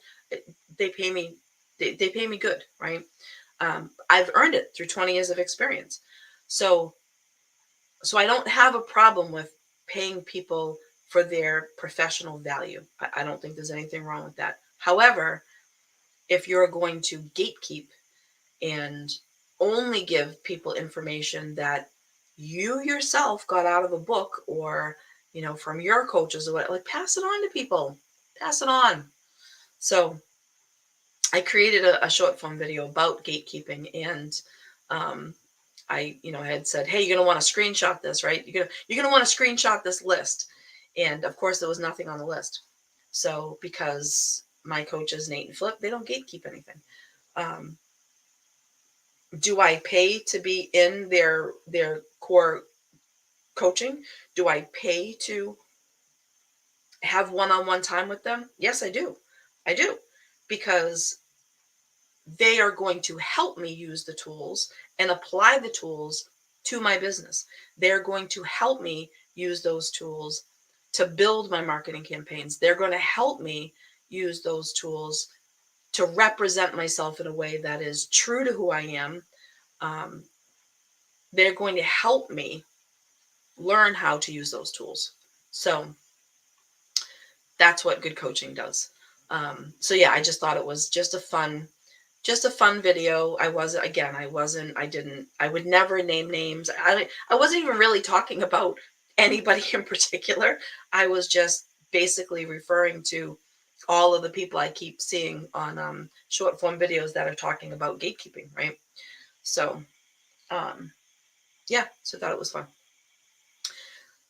They pay me they pay me good, right? I've earned it through 20 years of experience. So I don't have a problem with paying people for their professional value. I don't think there's anything wrong with that. However, if you're going to gatekeep and only give people information that you yourself got out of a book or from your coaches or what, like, pass it on to people, pass it on. So I created a short form video about gatekeeping, and I had said, hey, you're gonna want to screenshot this, right? You're gonna want to screenshot this list. And of course there was nothing on the list. So because my coaches, Nate and Flip, they don't gatekeep anything. um, do I pay to be in their core coaching? Do I pay to have one-on-one time with them? Yes, I do. I do. Because they are going to help me use the tools and apply the tools to my business. They're going to help me use those tools to build my marketing campaigns. They're going to help me use those tools to represent myself in a way that is true to who I am. Um, they're going to help me learn how to use those tools. So that's what good coaching does. So yeah, I just thought it was just a fun just a fun video. I would never name names. I wasn't even really talking about anybody in particular. I was just basically referring to all of the people I keep seeing on short form videos that are talking about gatekeeping, right? So, yeah, so I thought it was fun.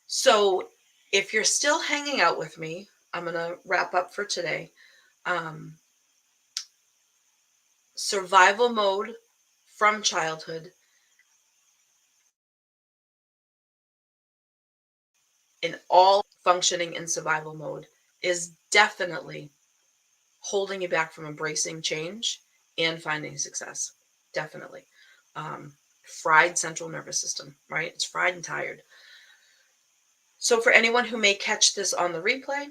So, if you're still hanging out with me, I'm going to wrap up for today. Survival mode from childhood in all functioning in survival mode is definitely holding you back from embracing change and finding success. Definitely. Fried central nervous system, right? It's fried and tired. So, for anyone who may catch this on the replay,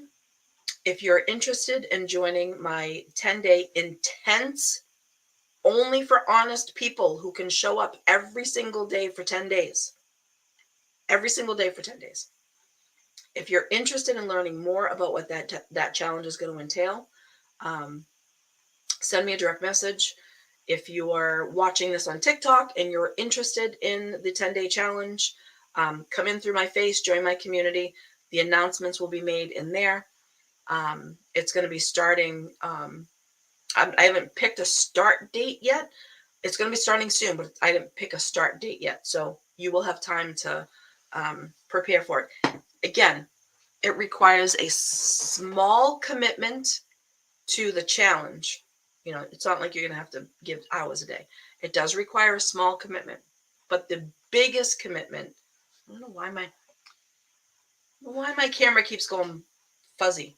if you're interested in joining my 10-day intense, only for honest people who can show up every single day for 10 days, every single day for 10 days. If you're interested in learning more about what that challenge is going to entail, send me a direct message. If you are watching this on TikTok and you're interested in the 10-day challenge, come in through my face, join my community. The announcements will be made in there. It's going to be starting. I haven't picked a start date yet. It's going to be starting soon, but I didn't pick a start date yet. So you will have time to prepare for it. Again, it requires a small commitment to the challenge. It's not like you're going to have to give hours a day. It does require a small commitment, but the biggest commitment, I don't know why my camera keeps going fuzzy.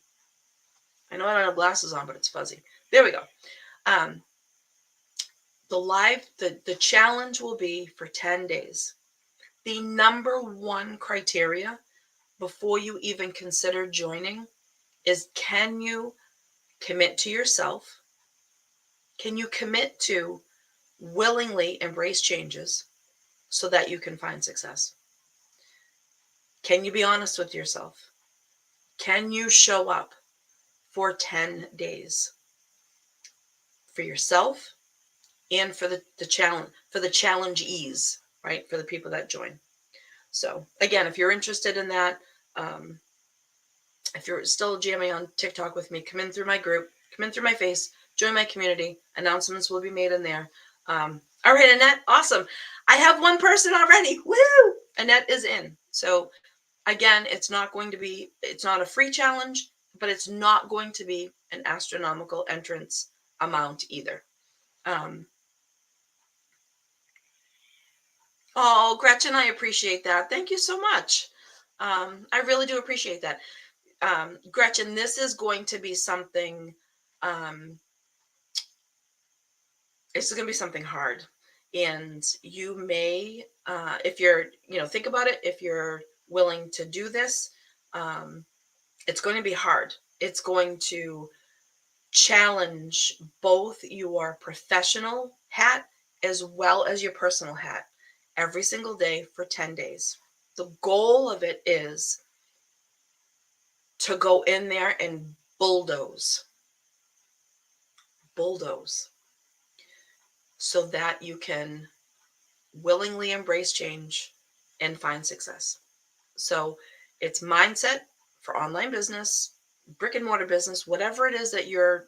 I know I don't have glasses on, but it's fuzzy. There we go. The challenge will be for 10 days. The number one criteria before you even consider joining is, can you commit to yourself? Can you commit to willingly embrace changes so that you can find success? Can you be honest with yourself? Can you show up for 10 days for yourself and for the challenge, for the challengees, right? For the people that join. So again, if you're interested in that, if you're still jamming on TikTok with me, come in through my group, come in through my face, join my community. Announcements will be made in there. All right, Annette, awesome. I have one person already. Woo! Annette is in. So again, it's not a free challenge, but it's not going to be an astronomical entrance amount either. Oh, Gretchen, I appreciate that. Thank you so much. I really do appreciate that. Gretchen, this is going to be something, it's going to be something hard. And you may, if you're, think about it, if you're willing to do this, it's going to be hard. It's going to challenge both your professional hat as well as your personal hat every single day for 10 days. The goal of it is to go in there and bulldoze, so that you can willingly embrace change and find success. So it's mindset for online business, brick and mortar business, whatever it is that you're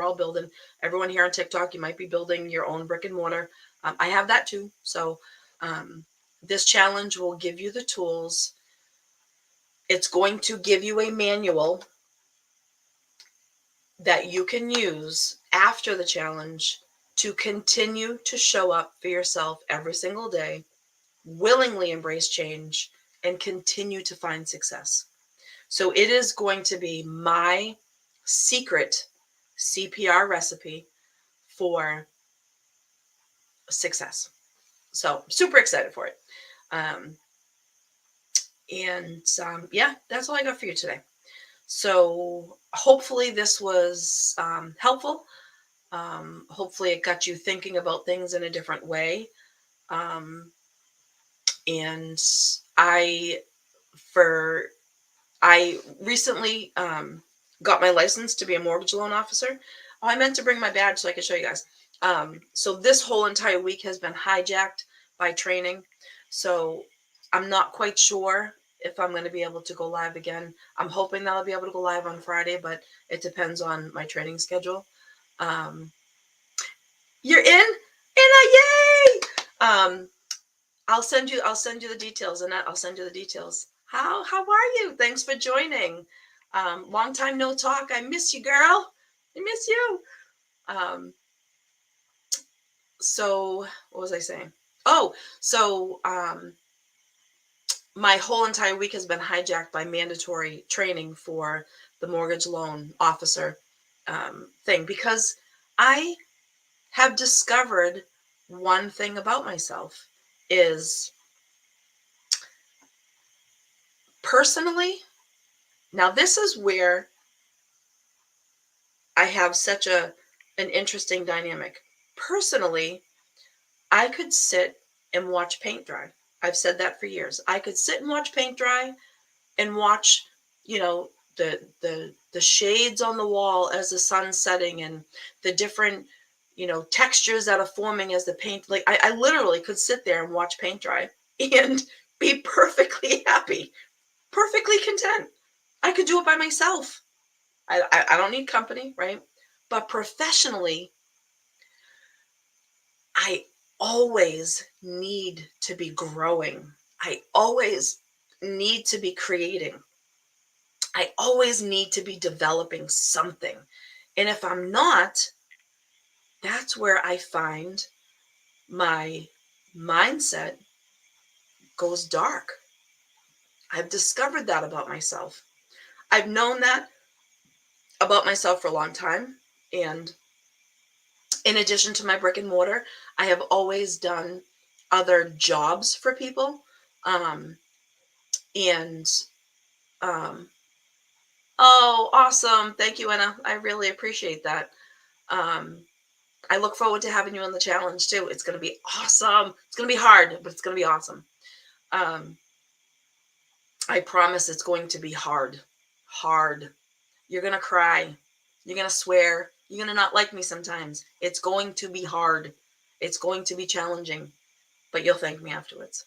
all building. Everyone here on TikTok, you might be building your own brick and mortar. I have that too. So this challenge will give you the tools. It's going to give you a manual that you can use after the challenge to continue to show up for yourself every single day, willingly embrace change, and continue to find success. So it is going to be my secret CPR recipe for success. So super excited for it. Yeah, that's all I got for you today. So hopefully this was helpful. Hopefully it got you thinking about things in a different way. And I recently got my license to be a mortgage loan officer. Oh, I meant to bring my badge so I could show you guys. So this whole entire week has been hijacked by training. So I'm not quite sure if I'm going to be able to go live again. I'm hoping that I'll be able to go live on Friday, but it depends on my training schedule. Um, you're in? Anna, yay! I'll send you the details, Annette. I'll send you the details. How are you? Thanks for joining. Long time no talk. I miss you, girl. I miss you. So what was I saying? Oh, so my whole entire week has been hijacked by mandatory training for the mortgage loan officer thing, because I have discovered one thing about myself is, personally, now this is where I have such an interesting dynamic. Personally, I could sit and watch paint dry. I've said that for years. I could sit and watch paint dry and watch, you know, the shades on the wall as the sun's setting, and the different, you know, textures that are forming as the paint. Like I literally could sit there and watch paint dry and be perfectly happy, perfectly content. I could do it by myself. I don't need company, right? But professionally, I always need to be growing. I always need to be creating. I always need to be developing something. And if I'm not, that's where I find my mindset goes dark. I've discovered that about myself. I've known that about myself for a long time. And in addition to my brick and mortar, I have always done other jobs for people. Um, and um, oh, awesome. Thank you, Anna. I really appreciate that. Um, I look forward to having you on the challenge too. It's going to be awesome. It's going to be hard, but it's going to be awesome. Um, I promise it's going to be hard. Hard. You're going to cry. You're going to swear. You're going to not like me sometimes. It's going to be hard. It's going to be challenging, but you'll thank me afterwards.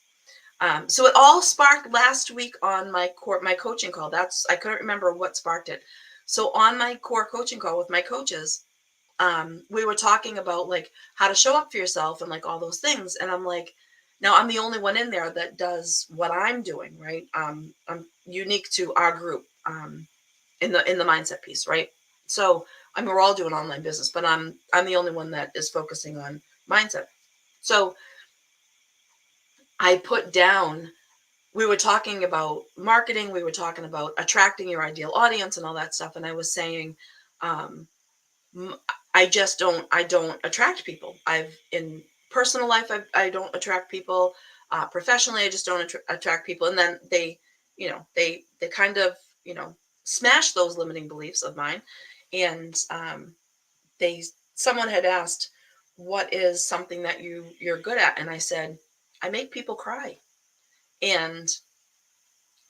So it all sparked last week on my coaching call. I couldn't remember what sparked it. So on my core coaching call with my coaches, we were talking about like how to show up for yourself and like all those things. And I'm like, now I'm the only one in there that does what I'm doing, right? I'm unique to our group in the mindset piece, right? So I mean, we're all doing online business, but I'm the only one that is focusing on mindset. So I put down, we were talking about marketing, we were talking about attracting your ideal audience and all that stuff, and I was saying, um, I don't attract people. I've in personal life, I don't attract people. Professionally, I just don't attract people. And then they, they kind of, smash those limiting beliefs of mine. And they, someone had asked, what is something that you're good at? And I said, I make people cry. And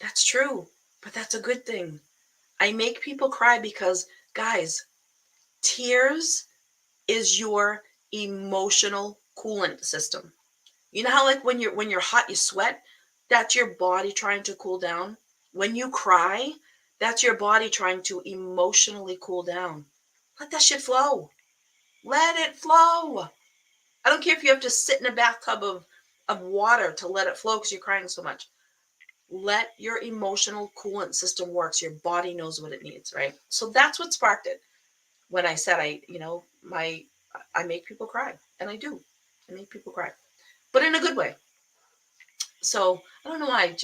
that's true, but that's a good thing. I make people cry because, guys, tears is your emotional coolant system. You know how like when you're hot you sweat? That's your body trying to cool down. When you cry, that's your body trying to emotionally cool down. Let that shit flow. Let it flow. I don't care if you have to sit in a bathtub of water to let it flow because you're crying so much. Let your emotional coolant system work so your body knows what it needs, right? So that's what sparked it when I said I make people cry, and I do. I make people cry, but in a good way. So I don't know why.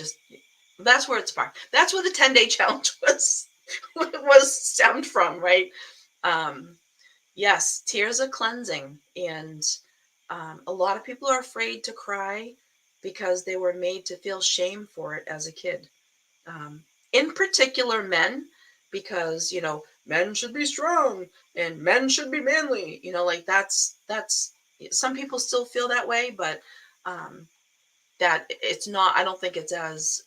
That's where it sparked. That's where the 10-day challenge was stemmed from, right? Um, yes, tears are cleansing, and a lot of people are afraid to cry because they were made to feel shame for it as a kid. Um, in particular, men, because men should be strong and men should be manly. Like that's some people still feel that way, but um, that it's not. I don't think it's as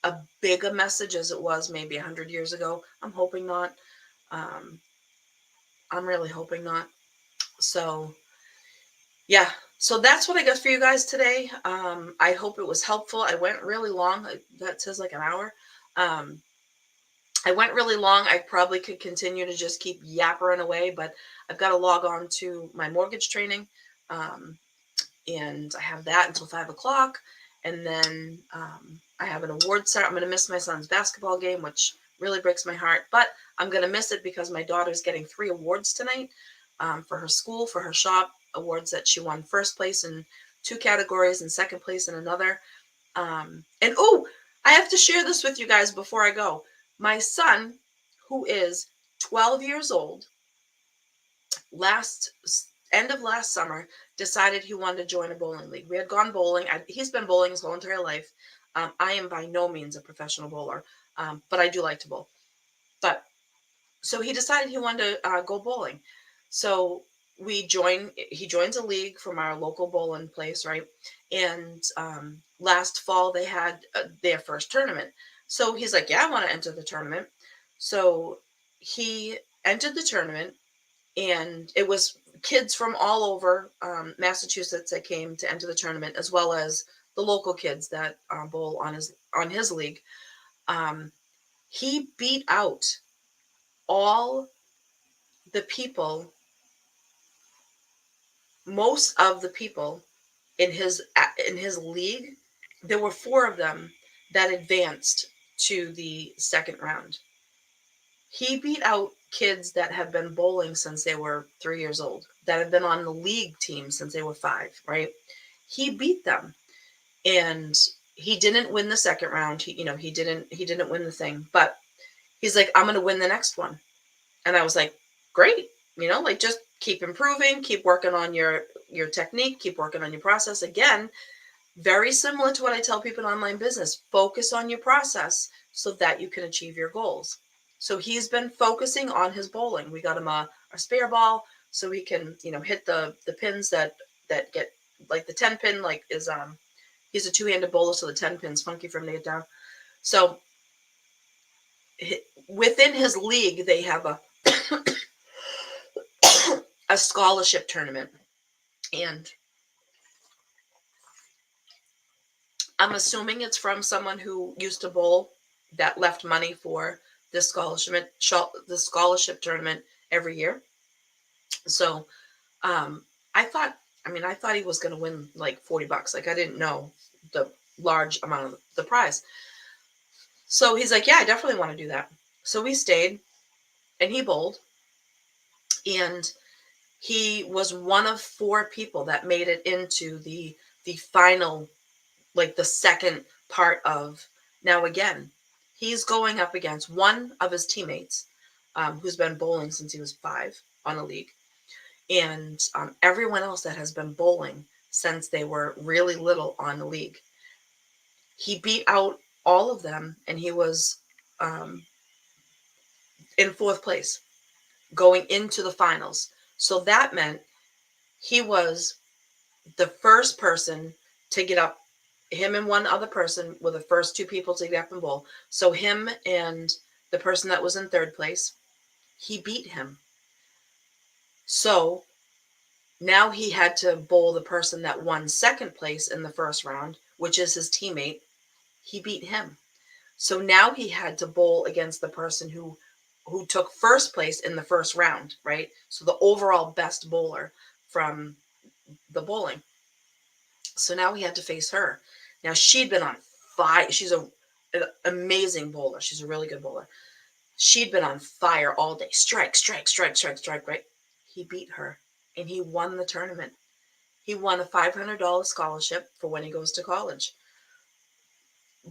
a big a message as it was maybe 100 years ago. I'm hoping not. Um, I'm really hoping not. So yeah, so that's what I got for you guys today. I hope it was helpful. I went really long. That says like an hour. Um, I went really long. I probably could continue to just keep yappering away, but I've got to log on to my mortgage training. Um, and I have that until 5 o'clock. And then I have an award ceremony. I'm going to miss my son's basketball game, which really breaks my heart. But I'm going to miss it because my daughter's getting 3 awards tonight for her school, for her shop, awards that she won first place in 2 categories and second place in another. And oh, I have to share this with you guys before I go. My son, who is 12 years old, end of last summer, decided he wanted to join a bowling league. We had gone bowling. He's been bowling his whole entire life. I am by no means a professional bowler, but I do like to bowl. But so he decided he wanted to go bowling. So he joins a league from our local bowling place, right? And last fall they had their first tournament. So he's like, yeah, I want to enter the tournament. So he entered the tournament, and it was kids from all over Massachusetts that came to enter the tournament, as well as the local kids that bowl on his league. Um, he beat out all the people, most of the people in his league. There were 4 of them that advanced to the second round. He beat out kids that have been bowling since they were 3 years old, that have been on the league team since they were 5, right? He beat them. And he didn't win the second round. He didn't win the thing, but he's like, I'm going to win the next one. And I was like, great. Like, just keep improving, keep working on your technique, keep working on your process. Again, very similar to what I tell people in online business, focus on your process so that you can achieve your goals. So he's been focusing on his bowling. We got him a spare ball so he can, hit the pins that get, like the 10 pin, like is, he's a 2-handed bowler. So the 10 pin's funky for him to get down. So within his league, they have a scholarship tournament. And I'm assuming it's from someone who used to bowl that left money for this scholarship tournament every year. So I thought he was going to win like $40. Like, I didn't know the large amount of the prize. So he's like, yeah, I definitely want to do that. So we stayed and he bowled, and he was one of 4 people that made it into the final, like the second part of. Now again, he's going up against one of his teammates who's been bowling since he was 5 on a league, and everyone else that has been bowling since they were really little on the league. He beat out all of them, and he was in 4th place going into the finals. So that meant he was the first person to get up. Him and one other person were the first 2 people to get up and bowl. So him and the person that was in 3rd place, he beat him. So now he had to bowl the person that won 2nd place in the first round, which is his teammate. He beat him. So now he had to bowl against the person who took 1st place in the first round, right? So the overall best bowler from the bowling. So now he had to face her. Now she'd been on fire. She's an amazing bowler. She's a really good bowler. She'd been on fire all day. Strike, strike, strike, strike, strike, right? He beat her and he won the tournament. He won a $500 scholarship for when he goes to college.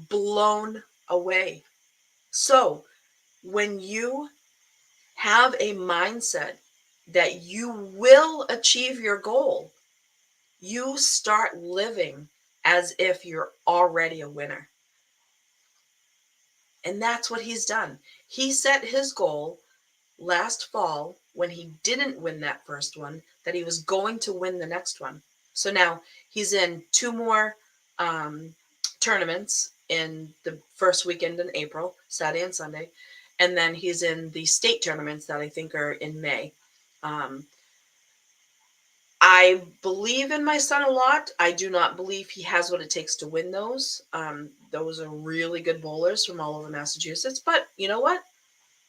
Blown away. So when you have a mindset that you will achieve your goal, you start living as if you're already a winner. And that's what he's done. He set his goal last fall when he didn't win that first one, that he was going to win the next one. So now he's in 2 more tournaments in the first weekend in April, Saturday and Sunday. And then he's in the state tournaments that I think are in May. I believe in my son a lot. I do not believe he has what it takes to win those. Those are really good bowlers from all over Massachusetts. But you know what?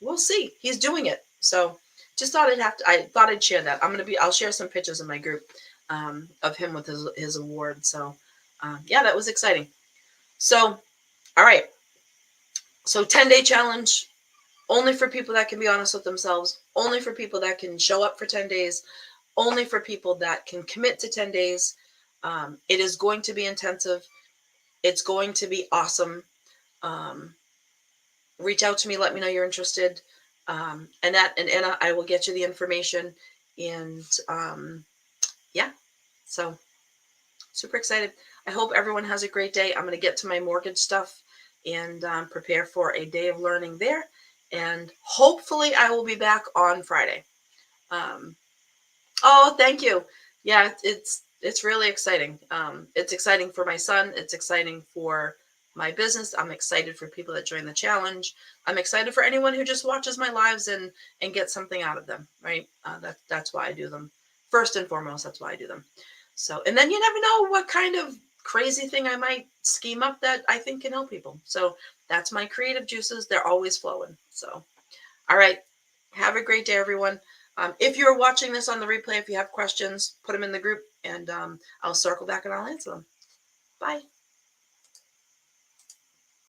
We'll see. He's doing it. So just thought I thought I'd share that. I'll share some pictures in my group of him with his award. So yeah, that was exciting. So, all right. So 10-day challenge, only for people that can be honest with themselves, only for people that can show up for 10 days, only for people that can commit to 10 days. It is going to be intensive. It's going to be awesome. Um, Reach out to me. Let me know you're interested. And Anna, I will get you the information. And yeah, so super excited. I hope everyone has a great day. I'm going to get to my mortgage stuff and prepare for a day of learning there. And hopefully I will be back on Friday. Oh, thank you. Yeah, it's really exciting. It's exciting for my son. It's exciting for my business. I'm excited for people that join the challenge. I'm excited for anyone who just watches my lives and gets something out of them. Right. That's why I do them. First and foremost, that's why I do them. So, and then you never know what kind of crazy thing I might scheme up that I think can help people. So that's my creative juices. They're always flowing. So, all right. Have a great day, everyone. If you're watching this on the replay, if you have questions, put them in the group and I'll circle back and I'll answer them. Bye.